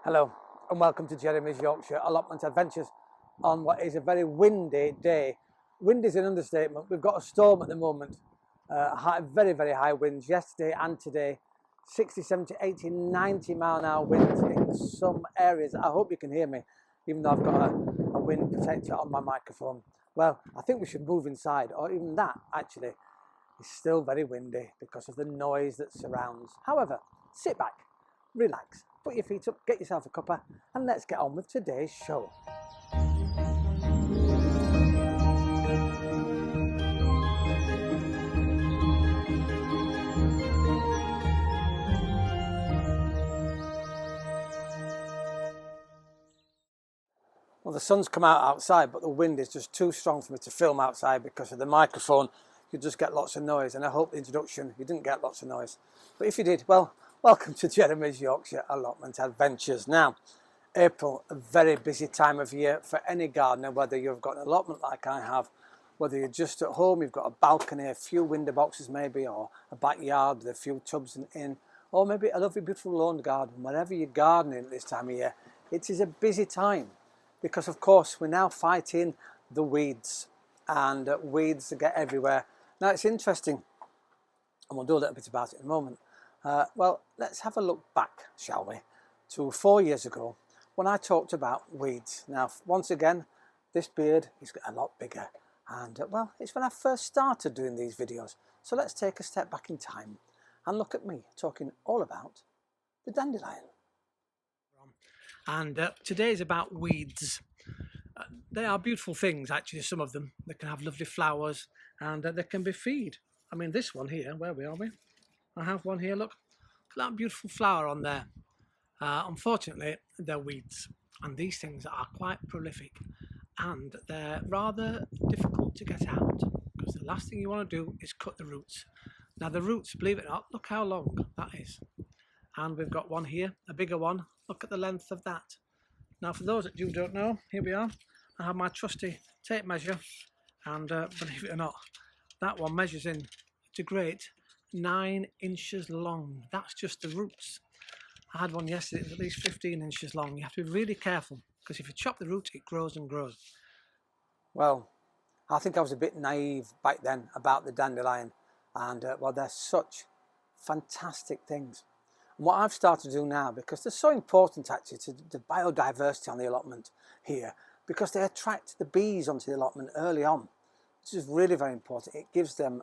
Hello and welcome to Jeremy's Yorkshire Allotment Adventures on what is a very windy day. Wind is an understatement. We've got a storm at the moment, very, very high winds yesterday and today, 60, 70, 80, 90 mile an hour winds in some areas. I hope you can hear me, even though I've got a wind protector on my microphone. Well, I think we should move inside, or even that actually is still very windy because of the noise that surrounds. However, sit back, relax, put your feet up, get yourself a cuppa, and let's get on with today's show. Well, the sun's come out outside, but the wind is just too strong for me to film outside because of the microphone. You just get lots of noise, and I hope the introduction, you didn't get lots of noise. But if you did, well, welcome to Jeremy's Yorkshire Allotment Adventures. Now, April, a very busy time of year for any gardener, whether you've got an allotment like I have, whether you're just at home, you've got a balcony, a few window boxes maybe, or a backyard with a few tubs in, or maybe a lovely beautiful lawn garden. Wherever you're gardening at this time of year, it is a busy time because of course we're now fighting the weeds, and weeds get everywhere. Now it's interesting, and we'll do a little bit about it in a moment. Well, let's have a look back, shall we, to 4 years ago when I talked about weeds. Now, once again, this beard is a lot bigger, and well, it's when I first started doing these videos. So let's take a step back in time and look at me talking all about the dandelion. And today is about weeds. They are beautiful things, actually, some of them. They can have lovely flowers, and they can be feed. I mean, this one here, where are we? I have one here, look at that beautiful flower on there. Unfortunately, they're weeds, and these things are quite prolific, and they're rather difficult to get out, because the last thing you want to do is cut the roots. Now the roots, believe it or not, look how long that is. And we've got one here, a bigger one. Look at the length of that. Now for those that you don't know, here we are. I have my trusty tape measure, and believe it or not, that one measures in to great 9 inches long. That's just the roots. I had one yesterday, it was at least 15 inches long. You have to be really careful, because if you chop the roots, it grows and grows. Well, I think I was a bit naive back then about the dandelion, and well, they're such fantastic things. And what I've started to do now, because they're so important actually to the biodiversity on the allotment here, because they attract the bees onto the allotment early on. This is really very important. It gives them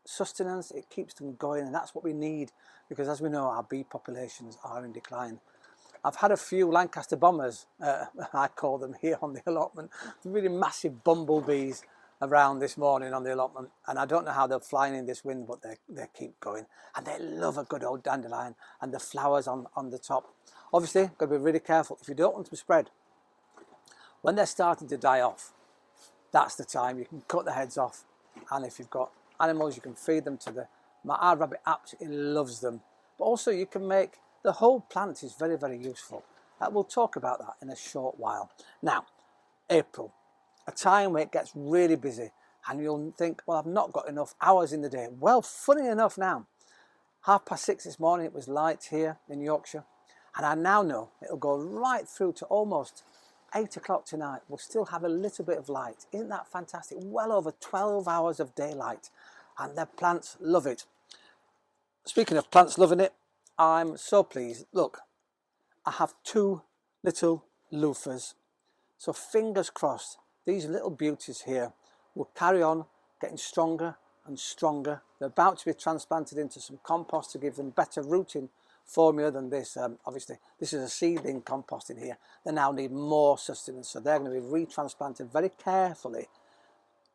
sustenance, it keeps them going, and that's what we need, because as we know, our bee populations are in decline. I've had a few Lancaster bombers, I call them, here on the allotment, really massive bumblebees around this morning on the allotment, and I don't know how they're flying in this wind, but they keep going, and they love a good old dandelion and the flowers on the top. Obviously, got to be really careful. If you don't want them to spread, when they're starting to die off, that's the time you can cut the heads off. And if you've got animals, you can feed them to our rabbit absolutely loves them. But also you can make, the whole plant is very, very useful. We'll talk about that in a short while. Now, April, a time where it gets really busy, and you'll think, well, I've not got enough hours in the day. Well, funny enough now, 6:30 this morning, it was light here in Yorkshire, and I now know it'll go right through to almost 8 o'clock tonight. We'll still have a little bit of light. Isn't that fantastic? Well over 12 hours of daylight, and the plants love it. Speaking of plants loving it, I'm so pleased. Look, I have 2 little loofahs. So fingers crossed, these little beauties here will carry on getting stronger and stronger. They're about to be transplanted into some compost to give them better rooting formula than this. Obviously, this is a seedling compost in here. They now need more sustenance, so they're going to be retransplanted very carefully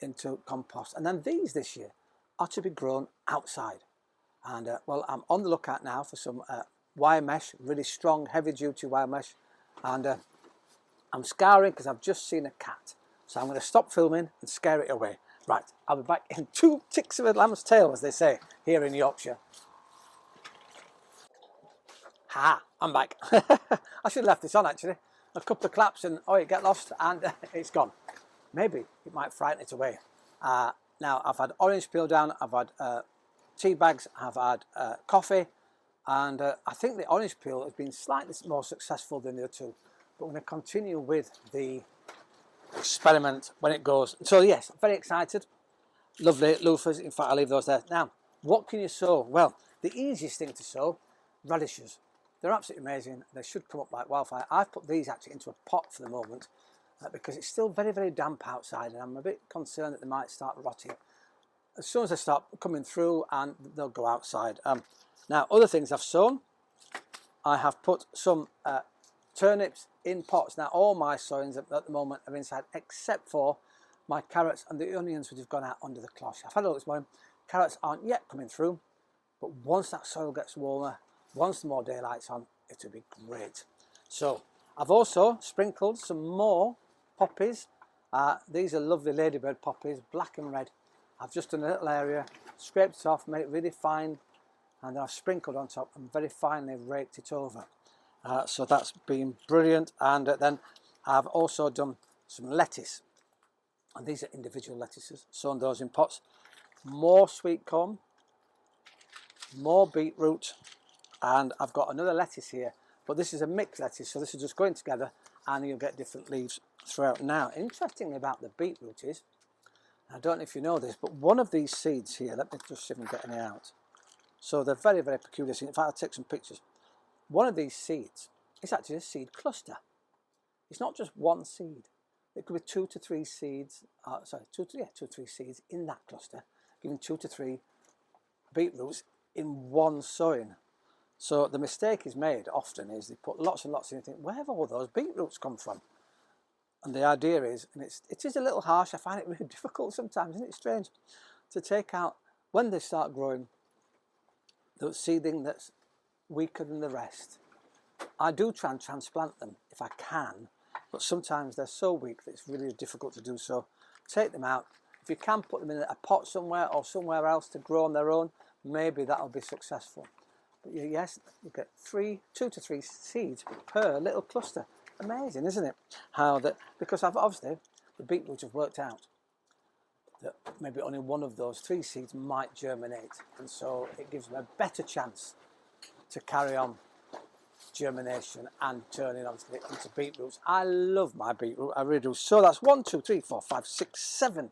into compost. And then these this year are to be grown outside. And well, I'm on the lookout now for some wire mesh, really strong, heavy-duty wire mesh. And I'm scouring because I've just seen a cat. So I'm going to stop filming and scare it away. Right, I'll be back in 2 ticks of a lamb's tail, as they say here in Yorkshire. Ha, I'm back. I should have left this on actually. A couple of claps and oh, it get lost and it's gone. Maybe it might frighten it away. Now I've had orange peel down, I've had tea bags, I've had coffee, And I think the orange peel has been slightly more successful than the other two, but I'm going to continue with the experiment when it goes. So yes, I'm very excited. Lovely loofahs. In fact, I'll leave those there. Now, what can you sow? Well, the easiest thing to sow, radishes. They're absolutely amazing. They should come up like wildfire. I've put these actually into a pot for the moment because it's still very, very damp outside, and I'm a bit concerned that they might start rotting. As soon as they start coming through, and they'll go outside. Now, other things I've sown, I have put some turnips in pots. Now, all my sowings at the moment are inside, except for my carrots and the onions which have gone out under the cloche. I've had a look this morning. Carrots aren't yet coming through, but once that soil gets warmer, once the more daylight's on, it'll be great. So I've also sprinkled some more poppies. These are lovely ladybird poppies, black and red. I've just done a little area, scraped it off, made it really fine, and then I've sprinkled on top and very finely raked it over. So that's been brilliant. And then I've also done some lettuce, and these are individual lettuces, sown those in pots. More sweetcorn, more beetroot, and I've got another lettuce here, but this is a mixed lettuce, so this is just going together and you'll get different leaves throughout. Now, interestingly about the beetroot is, I don't know if you know this, but one of these seeds here, let me just see if I can get any out. So they're very, very peculiar seeds. In fact, I'll take some pictures. One of these seeds is actually a seed cluster. It's not just one seed. It could be 2 to 3 seeds, 2 to 3 seeds in that cluster, giving 2 to 3 beetroots in one sowing. So the mistake is made often is they put lots and lots in and think, where have all those beetroots come from? And the idea is, and it is a little harsh, I find it really difficult sometimes, isn't it strange, to take out, when they start growing, the seedling that's weaker than the rest. I do try and transplant them if I can, but sometimes they're so weak that it's really difficult to do so. Take them out. If you can put them in a pot somewhere or somewhere else to grow on their own, maybe that'll be successful. But yes, you get 2 to 3 seeds per little cluster. Amazing, isn't it? How that, because obviously the beetroots have worked out that maybe only one of those 3 seeds might germinate, and so it gives them a better chance to carry on germination and turning obviously into beetroots. I love my beetroot, I really do. So that's 1, 2, 3, 4, 5, 6, 7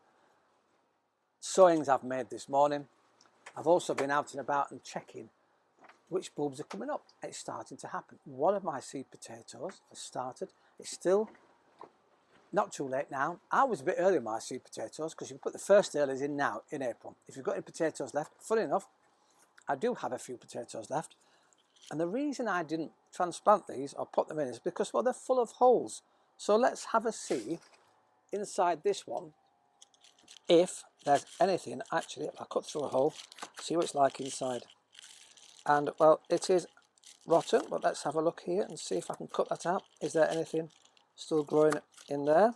sowings I've made this morning. I've also been out and about and checking which bulbs are coming up. It's starting to happen. One of my seed potatoes has started. It's still not too late now. I was a bit early on my seed potatoes because you can put the first earlies in now in April. If you've got any potatoes left, funny enough, I do have a few potatoes left. And the reason I didn't transplant these or put them in is because, well, they're full of holes. So let's have a see inside this one if there's anything. Actually, I'll cut through a hole, see what it's like inside. And well, it is rotten, but let's have a look here and see if I can cut that out. Is there anything still growing in there?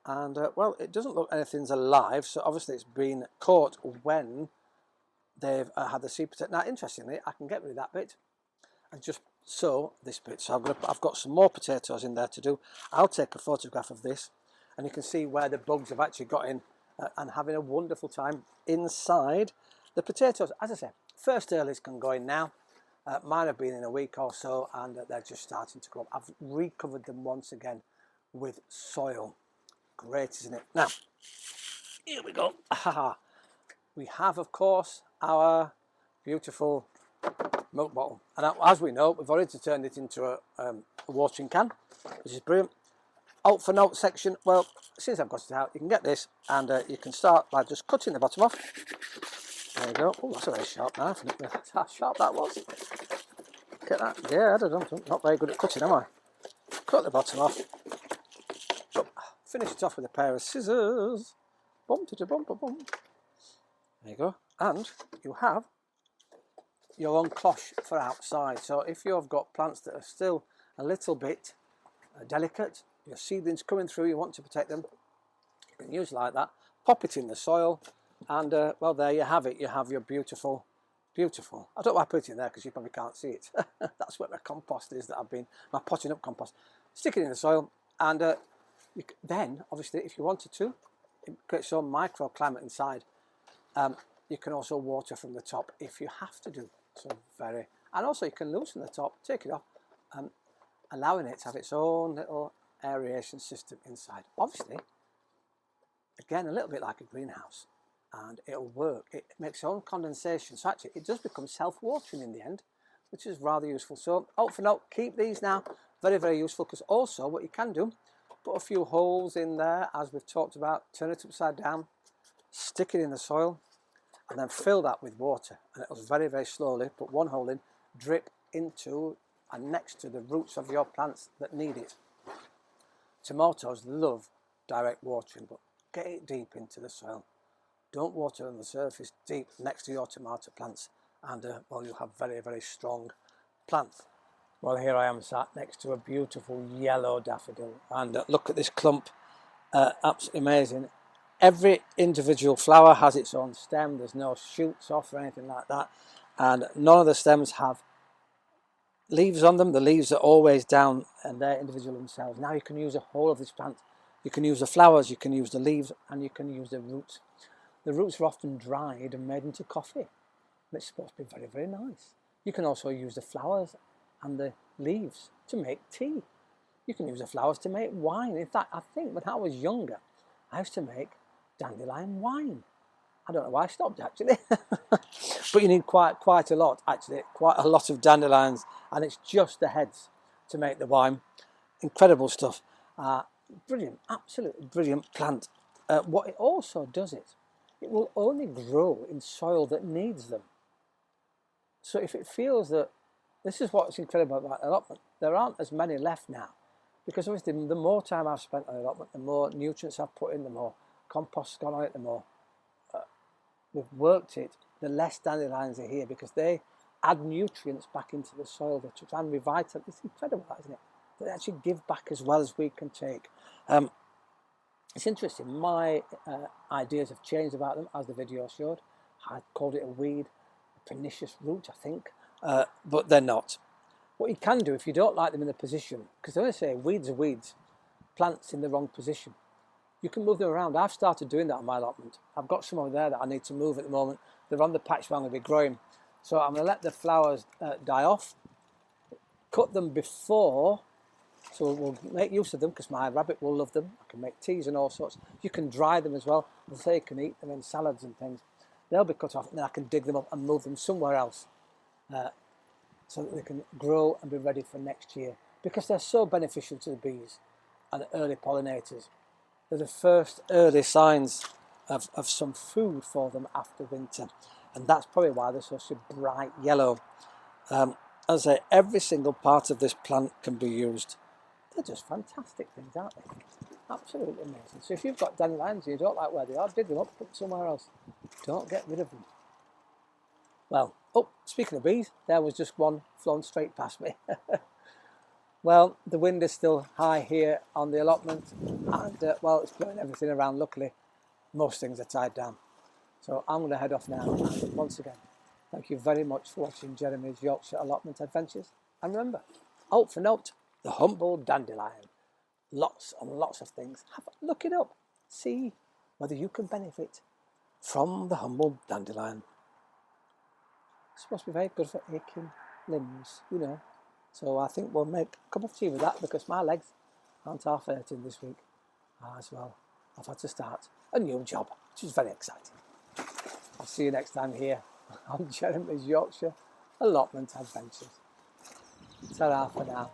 And well, it doesn't look anything's alive, so obviously it's been caught when they've had the seed potato. Now, interestingly, I can get rid of that bit and just sow this bit. So I've got some more potatoes in there to do. I'll take a photograph of this, and you can see where the bugs have actually got in and having a wonderful time inside the potatoes. As I say, first earlies can go in now. Mine have been in a week or so, and they're just starting to grow up. I've recovered them once again with soil. Great, isn't it? Now, here we go. We have, of course, our beautiful milk bottle. And as we know, we've already turned it into a watering can, which is brilliant. Out for note section, well, since I've got it out, you can get this, and you can start by just cutting the bottom off. There you go. Oh, that's a very sharp knife. That's how sharp that was. Look at that. Yeah, I'm not very good at cutting, am I? Cut the bottom off. Finish it off with a pair of scissors. Bum, bum, bum, bum. There you go. And you have your own cloche for outside. So if you've got plants that are still a little bit delicate, your seedlings coming through, you want to protect them, you can use it like that. Pop it in the soil, and well, there you have it. You have your beautiful, beautiful. I don't know why I put it in there because you probably can't see it. That's where my compost is that I've been, my potting up compost. Stick it in the soil, and then, obviously, if you wanted to, it creates some microclimate inside. You can also water from the top if you have to do. So very, and also you can loosen the top, take it off, allowing it to have its own little aeration system inside. Obviously, again, a little bit like a greenhouse, and it'll work. It makes its own condensation, so actually it does become self-watering in the end, which is rather useful. So out for now, keep these now. Very, very useful, because also what you can do, put a few holes in there, as we've talked about, turn it upside down, stick it in the soil, and then fill that with water. And it'll very, very slowly, put one hole in, drip into and next to the roots of your plants that need it. Tomatoes love direct watering, but get it deep into the soil. Don't water on the surface, deep next to your tomato plants, and well, you'll have very, very strong plants. Well, here I am sat next to a beautiful yellow daffodil, and look at this clump, absolutely amazing. Every individual flower has its own stem. There's no shoots off or anything like that, and none of the stems have leaves on them. The leaves are always down, and they're individual themselves. Now you can use the whole of this plant. You can use the flowers, you can use the leaves, and you can use the roots. The roots are often dried and made into coffee, and it's supposed to be very, very nice. You can also use the flowers and the leaves to make tea. You can use the flowers to make wine. In fact, I think when I was younger, I used to make dandelion wine. I don't know why I stopped, actually. But you need quite a lot, actually, quite a lot of dandelions, and it's just the heads to make the wine. Incredible stuff. Brilliant, absolutely brilliant plant. What it also does is, it will only grow in soil that needs them. So if it feels that, this is what's incredible about allotment, there aren't as many left now, because obviously the more time I've spent on allotment, the more nutrients I've put in, the more compost's gone on it, the more we've worked it, the less dandelions are here, because they add nutrients back into the soil to try and revitalise. It's incredible, that, isn't it? They actually give back as well as we can take. It's interesting, my ideas have changed about them, as the video showed. I called it a weed, a pernicious root, I think, but they're not. What you can do if you don't like them in the position, because they say weeds are weeds, plants in the wrong position, you can move them around. I've started doing that on my allotment. I've got some over there that I need to move at the moment. They're on the patch where I'm going to be growing. So I'm going to let the flowers die off, cut them before, so we'll make use of them, because my rabbit will love them. I can make teas and all sorts. You can dry them as well, and so you can eat them in salads and things. They'll be cut off, and then I can dig them up and move them somewhere else, so that they can grow and be ready for next year, because they're so beneficial to the bees and the early pollinators. They're the first early signs of some food for them after winter, and that's probably why they're such a bright yellow. As I say, every single part of this plant can be used. They're just fantastic things, aren't they? Absolutely amazing. So if you've got dandelions and you don't like where they are, dig them up, put them somewhere else. Don't get rid of them. Well, oh, speaking of bees, there was just one flown straight past me. Well, the wind is still high here on the allotment, and well, it's blowing everything around. Luckily, most things are tied down. So I'm going to head off now. And once again, thank you very much for watching Jeremy's Yorkshire allotment adventures. And remember, out for note, the humble dandelion. Lots and lots of things. Look it up. See whether you can benefit from the humble dandelion. It's supposed to be very good for aching limbs, you know. So I think we'll make a cup of tea with that, because my legs aren't half hurting this week as well. I've had to start a new job, which is very exciting. I'll see you next time here on Jeremy's Yorkshire allotment adventures. Ta-ra for now.